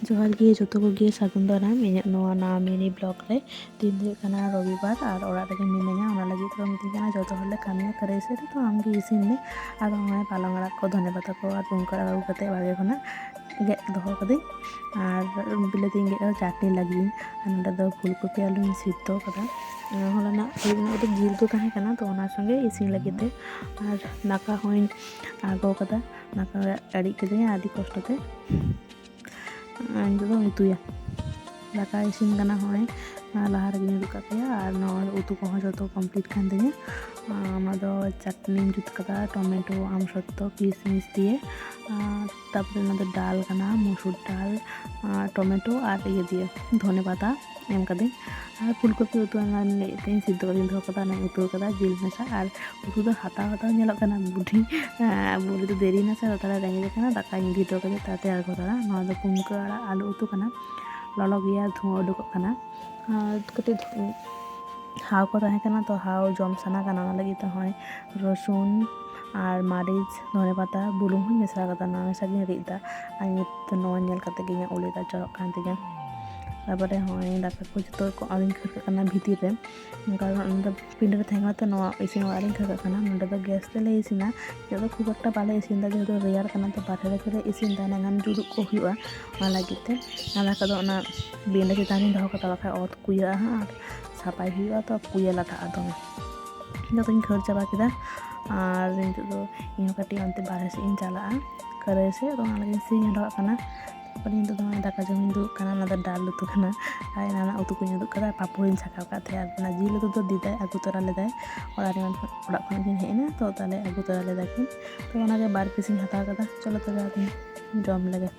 जोहार गे जो कोगे सागुन दाराम ᱤᱧᱟᱹᱜ ᱱᱚᱣᱟ ᱱᱟᱣᱟ ᱢᱤᱱᱤ ᱵᱞᱚᱜ ᱨᱮ ᱫᱤᱱ ᱫᱚ ᱦᱩᱭᱩᱜ ᱠᱟᱱᱟ ᱨᱚᱵᱤᱵᱟᱨ ᱟᱨ ᱚᱲᱟᱜ ᱨᱮᱜᱮ ᱢᱤᱱᱟᱹᱧᱟ ᱚᱱᱟ ᱞᱟᱹᱜᱤᱫ ᱛᱮ ᱢᱤᱛᱟᱹᱧ ᱠᱟᱱᱟ ᱡᱚᱛᱚ ᱦᱚᱲ ᱞᱮ ᱠᱟᱹᱢᱤᱭᱟ ᱠᱟᱨᱮ ᱥᱮᱫ ᱛᱚ ᱟᱢ ᱜᱮ ᱤᱥᱤᱱ ᱢᱮ ᱟᱫᱚ ᱱᱚᱜᱼᱚᱭ ᱯᱟᱞᱚᱝ ᱟᱲᱟᱜ ᱠᱚ ᱫᱷᱚᱱᱮ ᱯᱟᱛᱟ ᱠᱚ ᱟᱨ ᱯᱩᱝᱠᱷᱟᱹ ᱟᱲᱟᱜ ᱟᱹᱜᱩ ᱠᱟᱛᱮ ᱵᱟᱲᱜᱮ ᱠᱷᱚᱱᱟᱜ ᱜᱮᱫ ᱫᱚᱦᱚ ᱠᱟᱹᱫᱟᱹᱧ ᱟᱨ ᱵᱤᱞᱟᱹᱛᱤᱧ ᱜᱮᱫ ᱠᱟᱫᱟ ᱪᱟᱴᱱᱤ ᱞᱟᱹᱜᱤᱫ ᱟᱨ ᱱᱚᱸᱰᱮ ᱫᱚ ᱯᱷᱩᱞᱠᱚᱯᱤ ᱟᱹᱞᱩᱧ ᱥᱤᱫᱽᱫᱚ ᱠᱟᱫᱟ ᱦᱚᱞᱟᱱᱟᱜ ᱠᱟᱹᱴᱤᱡ ᱡᱤᱞ ᱫᱚ ᱛᱟᱦᱮᱸ ᱠᱟᱱᱟ ᱛᱚ ᱚᱱᱟ ᱥᱚᱸᱜᱮ ᱤᱥᱤᱱ ᱞᱟᱹᱜᱤᱫ ᱛᱮ ᱟᱨ ᱫᱟᱠᱟ ᱦᱚᱸᱧ ᱟᱬᱜᱚ ᱠᱟᱫᱟ ᱫᱟᱠᱟ ᱟᱹᱲᱤᱡ ᱠᱤᱫᱟᱹᱧ ᱟᱹᱰᱤ ᱠᱚᱥᱴᱚ ᱛᱮ ᱱᱤᱛᱚᱜ ᱫᱚ ᱩᱛᱩᱭᱟ ᱫᱟᱠᱟ ᱤᱥᱤᱱ ᱠᱟᱱᱟ ᱦᱚᱸᱜᱼᱚᱭ ᱞᱟᱦᱟ ᱨᱮᱜᱮᱧ ᱩᱫᱩᱜ ᱠᱟᱜ ᱯᱮᱭᱟ ᱟᱨ ᱱᱚᱣᱟ ᱩᱛᱩ ᱠᱚᱦᱚᱸ ᱡᱚᱛᱚ ᱠᱚᱢᱯᱞᱤᱴ ᱠᱟᱱ ᱛᱤᱧᱟᱹ ᱚᱱᱟ ᱫᱚ ᱪᱟᱴᱱᱤᱧ ᱡᱩᱛ ᱠᱟᱫᱟ ᱴᱚᱢᱮᱴᱳ ᱟᱢᱥᱚᱛᱛᱚ ᱠᱤᱥᱢᱤᱥ ᱫᱤᱭᱮ তারপরে ওনাদের ডাল কানা মসুর ডাল টমেটো আর ইয়ে দিয়ে ধনে পাতা এম কাদিং আর ফুলকপি উতু ᱞᱟᱹᱭᱮᱫ সিদ্ধ করে দোহ ᱠᱟᱫᱟ ᱚᱱᱟ ᱩᱛᱩ ᱠᱟᱫᱟ ᱡᱤᱞ ᱢᱮᱥᱟ ᱟᱨ ᱩᱛᱩ ᱫᱚ ᱦᱟᱛᱟᱣ ᱧᱮᱞᱚᱜ ᱠᱟᱱᱟ ᱵᱩᱰᱷᱤ ᱫᱚ ᱫᱮᱨᱤᱭᱮᱱᱟ ᱥᱮ ᱛᱟᱦᱞᱮ ᱨᱮᱸᱜᱮᱡ ᱠᱟᱱᱟ ᱫᱟᱠᱟᱧ ᱤᱫᱤ ᱦᱚᱴᱚ ᱠᱟᱫᱟ ᱛᱟᱛᱮ ᱟᱬᱜᱚ ᱛᱟᱨᱟ ᱱᱚᱣᱟ ᱫᱚ ᱯᱩᱝᱠᱷᱟᱹ ᱟᱲᱟᱜ ᱟᱞᱩ ᱩᱛᱩ ᱠᱟᱱᱟ ᱞᱚᱞᱚ ᱜᱮᱭᱟ ᱫᱷᱩᱸᱣᱟᱹ ᱩᱰᱩᱠᱚᱜ ᱠᱟᱱᱟ ᱠᱟᱹᱴᱤᱡ হাও ko tahen kana to how jom sana kana ona lagi te hoy রসুন আর মারিচ ধনে পাতা বুলুং হই মেশা কাদা না মেশা গিয়ে রিদ ᱫᱟ আর নিত ᱱᱚᱣᱟ ᱧᱮᱞ ᱠᱟᱛᱮ ᱜᱮ ᱤᱧᱟᱹᱜ ᱩᱞᱤ ᱫᱟᱜ ᱡᱚᱨᱚᱜ ᱠᱟᱱ ᱛᱤᱧᱟᱹ তারপরে ᱦᱚᱸᱜᱼᱚᱭ ᱫᱟᱠᱟ ᱠᱚ ᱡᱚᱛᱚ ᱠᱚ ᱟᱹᱨᱤᱧ ᱠᱷᱟᱹᱲ ᱠᱟᱱᱟ ᱵᱷᱤᱛᱤᱨ ᱨᱮ ᱠᱟᱨᱚᱱ ᱚᱸᱰᱮ ᱯᱤᱸᱰᱟᱹ ᱨᱮ ᱛᱟᱦᱮᱸ ᱠᱟᱱᱟ ᱛᱚ ᱱᱚᱣᱟ ᱤᱥᱤᱱ ᱚᱲᱟᱜ ᱨᱤᱧ ᱠᱷᱟᱹᱲ ᱠᱟᱱᱟ ᱱᱚᱸᱰᱮ ᱫᱚ ᱜᱮᱥ ᱛᱮᱞᱮ ᱤᱥᱤᱱᱟ ᱱᱤᱛᱚᱜ ᱫᱚ ᱠᱷᱩᱵ ᱮᱠᱴᱟ ᱵᱟᱞᱮ ᱤᱥᱤᱱ ᱫᱟ ᱡᱮᱦᱮᱛु ᱨᱮᱭᱟᱲ ᱠᱟᱱᱟ ᱛᱚ ᱵᱟᱨᱦᱮ ᱨᱮᱜᱮᱞᱮ ᱤᱥᱤᱱ ᱫᱟ ᱮᱱᱟᱠᱷᱟᱱ ᱡᱩᱨᱩᱜ ᱠᱚ ᱦᱩᱭᱩᱜᱼᱟ ᱚᱱᱟ ᱞᱟᱹᱜᱤᱫ ᱛᱮ ᱟᱨ ᱫᱟᱠᱟ ᱫᱚ ᱚᱱᱟ ᱵᱤᱸᱰᱟᱹ ᱪᱮᱛᱟᱱ ᱨᱤᱧ ᱫᱚᱦᱚ ᱠᱟᱫᱟ ᱵᱟᱠᱷᱟᱡ ᱚᱛ ᱠᱩᱭᱟᱹᱜᱼᱟ ᱦᱟᱸᱜ ᱟᱨ ᱥᱟᱯᱟᱭ ᱦᱩᱭᱩᱜᱼᱟ ᱛᱚ ᱠᱩᱭᱟᱹ ᱞᱟᱴᱷᱟᱜᱼᱟ ᱫᱚᱢᱮ ᱡᱚᱛᱚᱧ ᱠᱷᱟᱹᱲ ᱪᱟᱵᱟ ᱠᱮᱫᱟ ᱟᱨ ᱱᱤᱛᱚᱜ ᱫᱚ ᱤᱧᱦᱚᱸ ᱠᱟᱹᱴᱤᱡ ᱚᱱᱛᱮ ᱵᱟᱨᱦᱮ ᱥᱮᱫ ᱤᱧ ᱪᱟᱞᱟᱜᱼᱟ ᱠᱷᱟᱹᱨᱟᱹᱭ ᱥᱮᱫ ᱚᱱᱟ ᱞᱟᱹᱜᱤᱫ ᱥᱤᱧ ᱦᱚᱴᱚ ᱠᱟᱱᱟ ᱛᱟᱨᱯᱚᱨᱮ ᱱᱤᱛᱚᱜ ᱫᱚ ᱫᱟᱠᱟ ᱡᱚᱢᱤᱧ ᱫᱩᱲᱩᱵ ᱠᱟᱱᱟ ᱚᱱᱟ ᱫᱚ ᱰᱟᱞ ᱩᱛᱩ ᱠᱟᱱᱟ ᱟᱨ ᱮᱱᱟᱱᱟᱜ ᱩᱛᱩ ᱠᱚᱧ ᱩᱫᱩᱜ ᱠᱟᱫᱟ ᱯᱟᱯᱚᱲᱤᱧ ᱪᱷᱟᱸᱠᱟᱣ ᱠᱟᱫ ᱛᱟᱦᱮᱸ ᱟᱨ ᱚᱱᱟ ᱡᱤᱞ ᱩᱛᱩ ᱫᱚ ᱫᱤᱫᱟᱭ ᱟᱹᱜᱩ ᱛᱚᱨᱟ ᱞᱮᱫᱟᱭ ᱚᱲᱟᱜ ᱠᱷᱚᱱᱟᱜ ᱠᱤᱱ ᱦᱮᱡ ᱮᱱᱟ ᱛᱚ ᱛᱟᱦᱞᱮ ᱟᱹᱜᱩ ᱛᱚᱨᱟ ᱞᱮᱫᱟ ᱠᱤᱱ ᱛᱚ ᱚᱱᱟᱜᱮ 2 ᱯᱤᱥᱤᱧ ᱦᱟᱛᱟᱣ ᱠᱟᱫᱟ ᱪᱚᱞᱚ ᱛᱚᱵᱮ ᱟᱫᱚᱧ ᱡᱚᱢ ᱞᱮᱜᱮ